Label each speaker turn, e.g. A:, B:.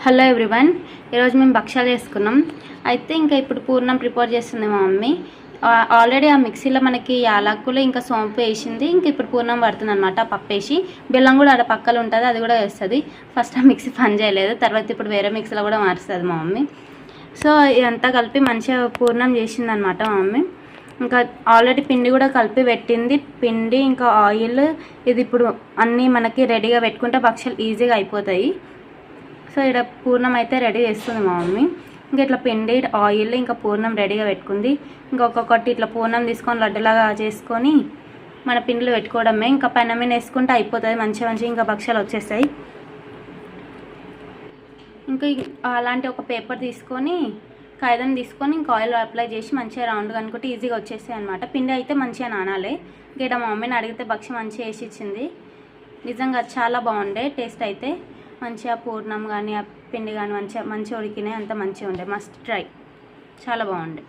A: Hello everyone, ఈరోజు మేము భక్షాలు చేసుకున్నాం. అయితే ఇంకా ఇప్పుడు పూర్ణం ప్రిపేర్ చేస్తుంది మా మమ్మీ. ఆల్రెడీ ఆ మిక్సీలో మనకి యాలకులు ఇంకా సోంపు వేసింది. ఇంక ఇప్పుడు పూర్ణం పడుతుంది అనమాట. పప్పు వేసి బెల్లం కూడా ఆడ పక్కలు ఉంటుంది, అది కూడా వేస్తుంది. ఫస్ట్ ఆ మిక్సీ పని చేయలేదు, తర్వాత ఇప్పుడు వేరే మిక్సీలో కూడా మారుస్తుంది మా మమ్మీ. సో ఇదంతా కలిపి మంచిగా పూర్ణం చేసింది అనమాట మా మమ్మీ. ఇంకా ఆల్రెడీ పిండి కూడా కలిపి పెట్టింది. పిండి ఇంకా ఆయిల్ ఇది ఇప్పుడు అన్నీ మనకి రెడీగా పెట్టుకుంటే భక్షాలు ఈజీగా అయిపోతాయి. సో ఇక్కడ పూర్ణం అయితే రెడీ చేస్తుంది మా మమ్మీ. ఇంకా ఇట్లా పిండి ఆయిల్ ఇంకా పూర్ణం రెడీగా పెట్టుకుంది. ఇంకొకటి ఇట్లా పూర్ణం తీసుకొని లడ్డులాగా చేసుకొని మన పిండిలో పెట్టుకోవడమే. ఇంకా పెనం మీద వేసుకుంటే అయిపోతుంది, మంచిగా ఇంకా భక్షాలు వచ్చేస్తాయి. ఇంకా అలాంటి ఒక పేపర్ తీసుకొని కాగితం తీసుకొని ఇంకా ఆయిల్ అప్లై చేసి మంచిగా రౌండ్గా అనుకుంటే ఈజీగా వచ్చేస్తాయి అనమాట. పిండి అయితే మంచిగా నానాలి. ఇంకా మా మమ్మీని అడిగితే భక్ష మంచిగా వేసి ఇచ్చింది. నిజంగా చాలా బాగుండే టేస్ట్ అయితే. మంచిగా పూర్ణం కానీ ఆ పిండి కానీ మంచిగా ఉడికినాయి, అంత మంచిగా ఉండే. మస్ట్ ట్రై, చాలా బాగుండే.